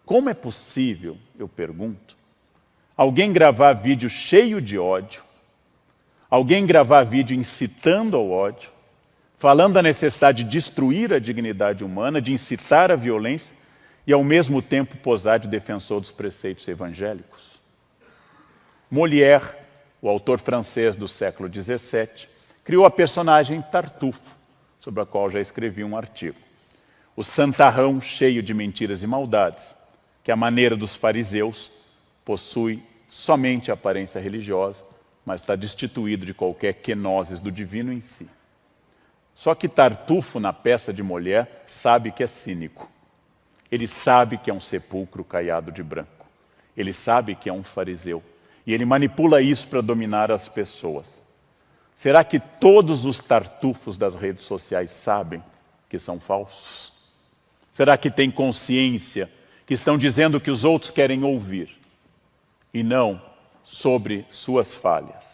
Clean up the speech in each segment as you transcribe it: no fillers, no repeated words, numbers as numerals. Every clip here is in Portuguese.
Como é possível, eu pergunto, alguém gravar vídeo cheio de ódio, alguém gravar vídeo incitando ao ódio, falando da necessidade de destruir a dignidade humana, de incitar a violência e ao mesmo tempo posar de defensor dos preceitos evangélicos? Molière, o autor francês do século XVII, criou a personagem Tartufo, sobre a qual já escrevi um artigo. O santarrão cheio de mentiras e maldades, que, à maneira dos fariseus, possui somente a aparência religiosa, mas está destituído de qualquer quenoses do divino em si. Só que Tartufo, na peça de Molière, sabe que é cínico. Ele sabe que é um sepulcro caiado de branco. Ele sabe que é um fariseu. E ele manipula isso para dominar as pessoas. Será que todos os tartufos das redes sociais sabem que são falsos? Será que têm consciência que estão dizendo o que os outros querem ouvir e não sobre suas falhas?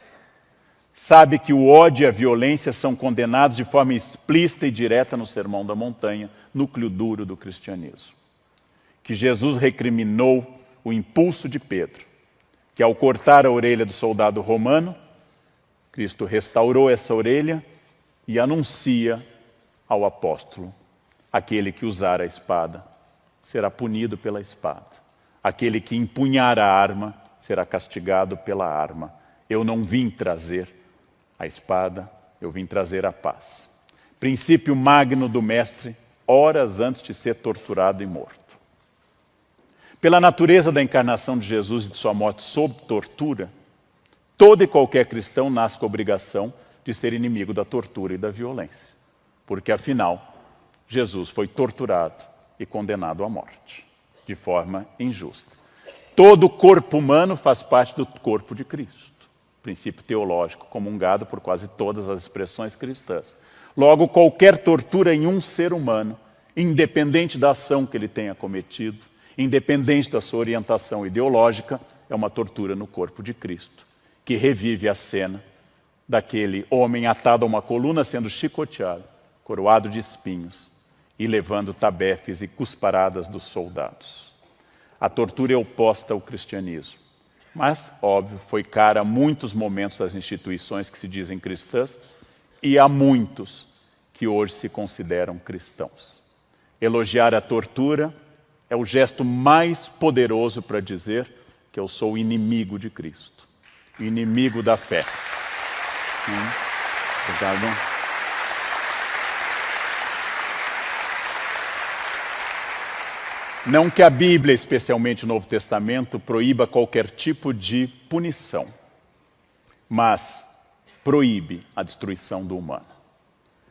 Sabe que o ódio e a violência são condenados de forma explícita e direta no Sermão da Montanha, núcleo duro do cristianismo. Que Jesus recriminou o impulso de Pedro, que ao cortar a orelha do soldado romano, Cristo restaurou essa orelha e anuncia ao apóstolo: aquele que usar a espada será punido pela espada. Aquele que empunhar a arma será castigado pela arma. Eu não vim trazer a espada, eu vim trazer a paz. Princípio magno do Mestre, horas antes de ser torturado e morto. Pela natureza da encarnação de Jesus e de sua morte sob tortura, todo e qualquer cristão nasce com a obrigação de ser inimigo da tortura e da violência. Porque, afinal, Jesus foi torturado e condenado à morte, de forma injusta. Todo o corpo humano faz parte do corpo de Cristo. Princípio teológico comungado por quase todas as expressões cristãs. Logo, qualquer tortura em um ser humano, independente da ação que ele tenha cometido, independente da sua orientação ideológica, é uma tortura no corpo de Cristo, que revive a cena daquele homem atado a uma coluna sendo chicoteado, coroado de espinhos e levando tabefes e cusparadas dos soldados. A tortura é oposta ao cristianismo. Mas, óbvio, foi cara a muitos momentos das instituições que se dizem cristãs e a muitos que hoje se consideram cristãos. Elogiar a tortura é o gesto mais poderoso para dizer que eu sou inimigo de Cristo, inimigo da fé. Obrigado. Não que a Bíblia, especialmente o Novo Testamento, proíba qualquer tipo de punição, mas proíbe a destruição do humano.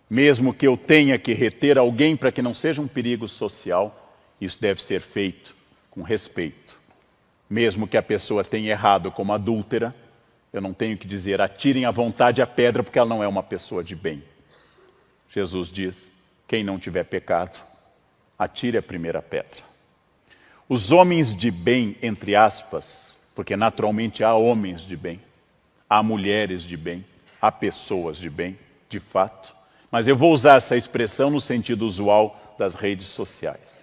Mesmo que eu tenha que reter alguém para que não seja um perigo social, isso deve ser feito com respeito. Mesmo que a pessoa tenha errado como adúltera, eu não tenho que dizer atirem à vontade a pedra porque ela não é uma pessoa de bem. Jesus diz, quem não tiver pecado, atire a primeira pedra. Os homens de bem, entre aspas, porque naturalmente há homens de bem, há mulheres de bem, há pessoas de bem, de fato, mas eu vou usar essa expressão no sentido usual das redes sociais.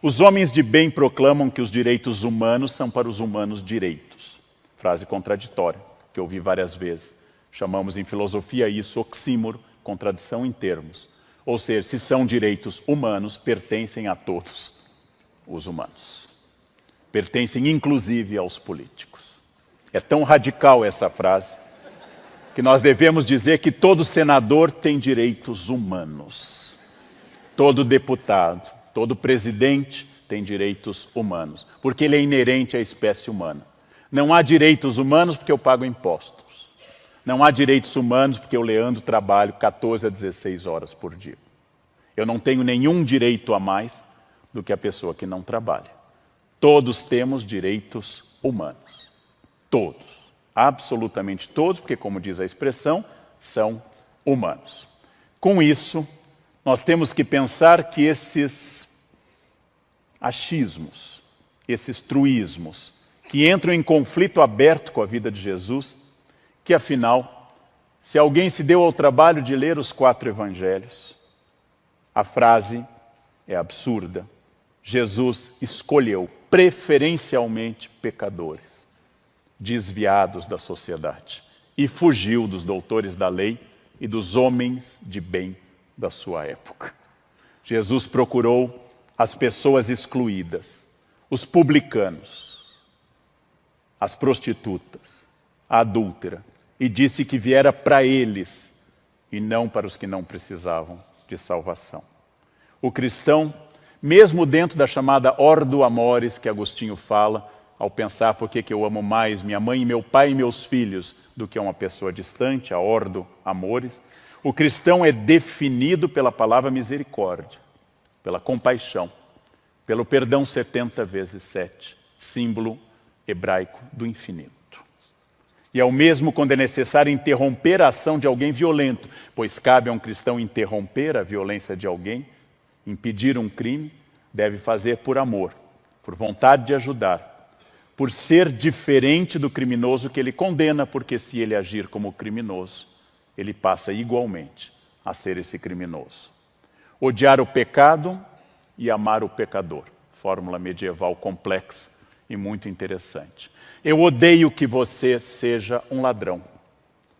Os homens de bem proclamam que os direitos humanos são para os humanos direitos. Frase contraditória, que eu ouvi várias vezes. Chamamos em filosofia isso oxímoro, contradição em termos. Ou seja, se são direitos humanos, pertencem a todos os humanos. Pertencem inclusive aos políticos. É tão radical essa frase que nós devemos dizer que todo senador tem direitos humanos. Todo deputado, todo presidente tem direitos humanos, porque ele é inerente à espécie humana. Não há direitos humanos porque eu pago impostos. Não há direitos humanos porque eu, Leandro, trabalho 14 a 16 horas por dia. Eu não tenho nenhum direito a mais do que a pessoa que não trabalha. Todos temos direitos humanos. Todos. Absolutamente todos, porque, como diz a expressão, são humanos. Com isso, nós temos que pensar que esses achismos, esses truísmos, que entram em conflito aberto com a vida de Jesus, que afinal, se alguém se deu ao trabalho de ler os 4 evangelhos, a frase é absurda. Jesus escolheu preferencialmente pecadores, desviados da sociedade, e fugiu dos doutores da lei e dos homens de bem da sua época. Jesus procurou as pessoas excluídas, os publicanos, as prostitutas, a adúltera, e disse que viera para eles e não para os que não precisavam de salvação. O cristão, mesmo dentro da chamada ordo amores que Agostinho fala, ao pensar por que eu amo mais minha mãe, meu pai e meus filhos do que uma pessoa distante, a ordo amores, o cristão é definido pela palavra misericórdia, pela compaixão, pelo perdão 70 vezes 7, símbolo hebraico do infinito. E é o mesmo quando é necessário interromper a ação de alguém violento, pois cabe a um cristão interromper a violência de alguém, impedir um crime, deve fazer por amor, por vontade de ajudar, por ser diferente do criminoso que ele condena, porque se ele agir como criminoso, ele passa igualmente a ser esse criminoso. Odiar o pecado e amar o pecador. Fórmula medieval complexa e muito interessante. Eu odeio que você seja um ladrão,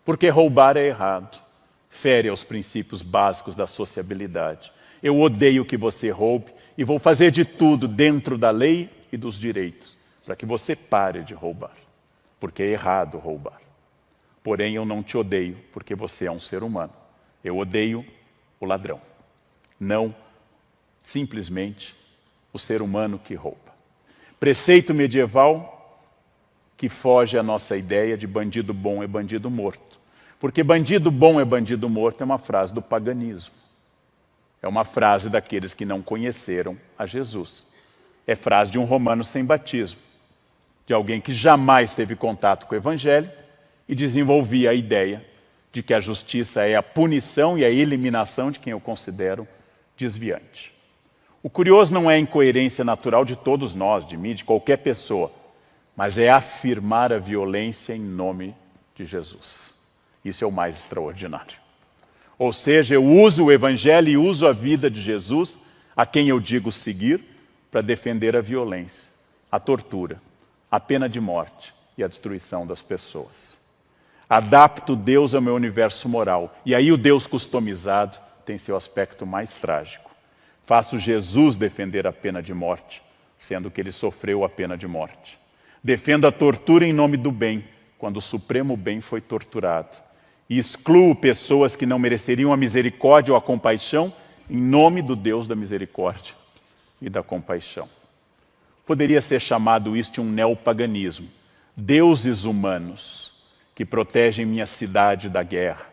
porque roubar é errado, fere aos princípios básicos da sociabilidade. Eu odeio que você roube e vou fazer de tudo dentro da lei e dos direitos para que você pare de roubar, porque é errado roubar. Porém, eu não te odeio, porque você é um ser humano. Eu odeio o ladrão, não simplesmente o ser humano que rouba. Preceito medieval que foge à nossa ideia de bandido bom é bandido morto. Porque bandido bom é bandido morto é uma frase do paganismo. É uma frase daqueles que não conheceram a Jesus. É frase de um romano sem batismo, de alguém que jamais teve contato com o Evangelho e desenvolvia a ideia de que a justiça é a punição e a eliminação de quem eu considero desviante. O curioso não é a incoerência natural de todos nós, de mim, de qualquer pessoa, mas é afirmar a violência em nome de Jesus. Isso é o mais extraordinário. Ou seja, eu uso o Evangelho e uso a vida de Jesus, a quem eu digo seguir, para defender a violência, a tortura, a pena de morte e a destruição das pessoas. Adapto Deus ao meu universo moral. E aí o Deus customizado tem seu aspecto mais trágico. Faço Jesus defender a pena de morte, sendo que ele sofreu a pena de morte. Defendo a tortura em nome do bem, quando o supremo bem foi torturado. E excluo pessoas que não mereceriam a misericórdia ou a compaixão, em nome do Deus da misericórdia e da compaixão. Poderia ser chamado isto de um neopaganismo. Deuses humanos que protegem minha cidade da guerra.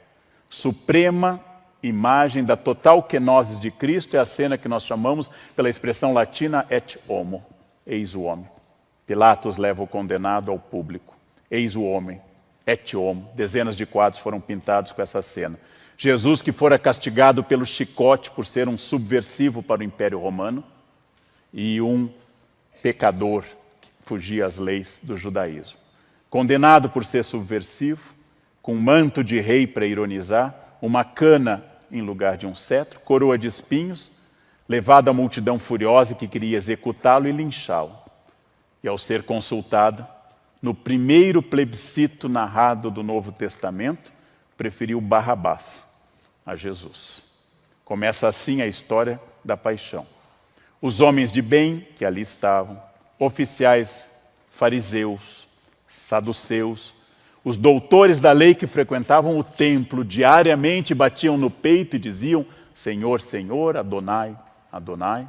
Suprema imagem da total kenosis de Cristo é a cena que nós chamamos pela expressão latina et homo, eis o homem. Pilatos leva o condenado ao público, eis o homem, et homo. Dezenas de quadros foram pintados com essa cena. Jesus que fora castigado pelo chicote por ser um subversivo para o Império Romano e um pecador que fugia às leis do judaísmo. Condenado por ser subversivo, com um manto de rei para ironizar, uma cana em lugar de um cetro, coroa de espinhos, levado à multidão furiosa que queria executá-lo e linchá-lo. E ao ser consultada, no primeiro plebiscito narrado do Novo Testamento, preferiu Barrabás a Jesus. Começa assim a história da paixão. Os homens de bem que ali estavam, oficiais, fariseus, saduceus, os doutores da lei que frequentavam o templo diariamente batiam no peito e diziam: Senhor, Senhor, Adonai, Adonai.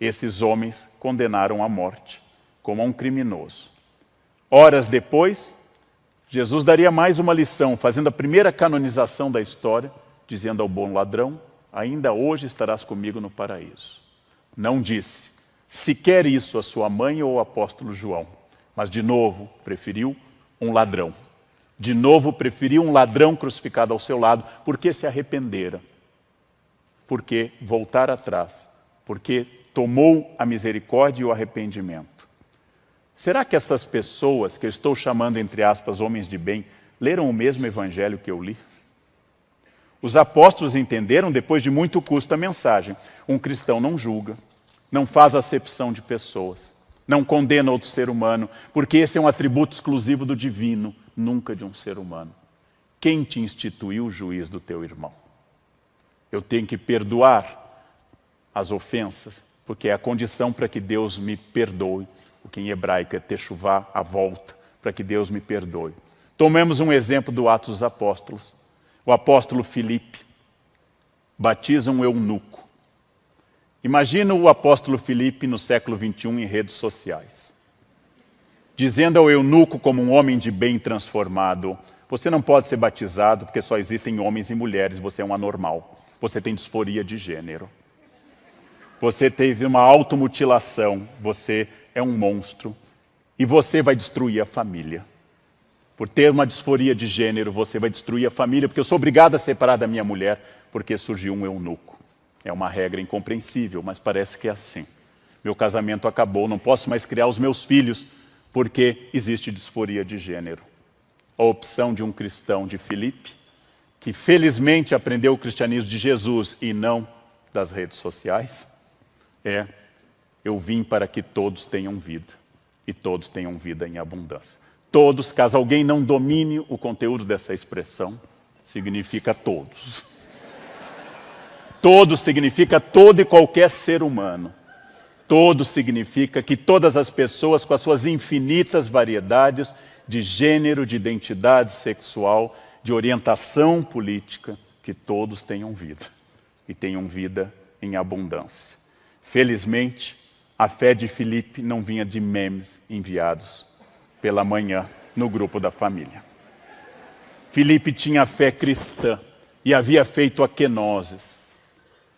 Esses homens condenaram à morte como a um criminoso. Horas depois, Jesus daria mais uma lição, fazendo a primeira canonização da história, dizendo ao bom ladrão: ainda hoje estarás comigo no paraíso. Não disse sequer isso a sua mãe ou ao apóstolo João, mas de novo preferiu um ladrão. De novo preferiu um ladrão crucificado ao seu lado, porque se arrependera, porque voltar atrás, porque tomou a misericórdia e o arrependimento. Será que essas pessoas, que eu estou chamando entre aspas homens de bem, leram o mesmo evangelho que eu li? Os apóstolos entenderam, depois de muito custo, a mensagem. Um cristão não julga, não faz acepção de pessoas. Não condena outro ser humano, porque esse é um atributo exclusivo do divino, nunca de um ser humano. Quem te instituiu o juiz do teu irmão? Eu tenho que perdoar as ofensas, porque é a condição para que Deus me perdoe. O que em hebraico é techuvá, a volta, para que Deus me perdoe. Tomemos um exemplo do Atos dos Apóstolos. O apóstolo Filipe batiza um eunuco. Imagina o apóstolo Filipe no século XXI em redes sociais, dizendo ao eunuco como um homem de bem transformado: você não pode ser batizado porque só existem homens e mulheres, você é um anormal, você tem disforia de gênero, você teve uma automutilação, você é um monstro e você vai destruir a família. Por ter uma disforia de gênero, você vai destruir a família, porque eu sou obrigado a separar da minha mulher porque surgiu um eunuco. É uma regra incompreensível, mas parece que é assim. Meu casamento acabou, não posso mais criar os meus filhos porque existe disforia de gênero. A opção de um cristão de Filipe, que felizmente aprendeu o cristianismo de Jesus e não das redes sociais, é: eu vim para que todos tenham vida, e todos tenham vida em abundância. Todos, caso alguém não domine o conteúdo dessa expressão, significa todos. Todo significa todo e qualquer ser humano. Todo significa que todas as pessoas, com as suas infinitas variedades de gênero, de identidade sexual, de orientação política, que todos tenham vida. E tenham vida em abundância. Felizmente, a fé de Filipe não vinha de memes enviados pela manhã no grupo da família. Filipe tinha fé cristã e havia feito a quenoses,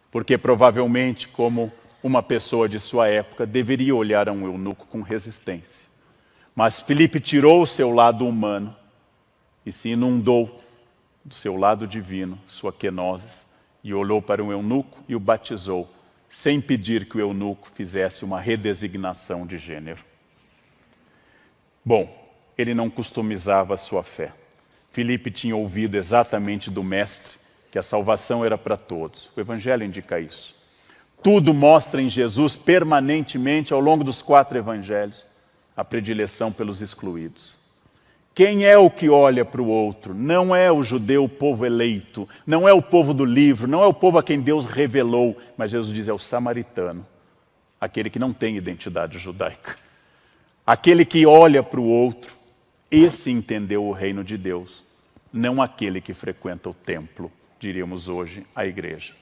porque provavelmente, como uma pessoa de sua época, deveria olhar a um eunuco com resistência. Mas Filipe tirou o seu lado humano e se inundou do seu lado divino, sua quenoses, e olhou para o eunuco e o batizou, sem pedir que o eunuco fizesse uma redesignação de gênero. Bom, ele não customizava a sua fé. Filipe tinha ouvido exatamente do Mestre que a salvação era para todos. O Evangelho indica isso. Tudo mostra em Jesus permanentemente, ao longo dos 4 Evangelhos, a predileção pelos excluídos. Quem é o que olha para o outro? Não é o judeu, o povo eleito, não é o povo do livro, não é o povo a quem Deus revelou, mas Jesus diz: é o samaritano, aquele que não tem identidade judaica. Aquele que olha para o outro, esse entendeu o reino de Deus, não aquele que frequenta o templo, diríamos hoje, a igreja.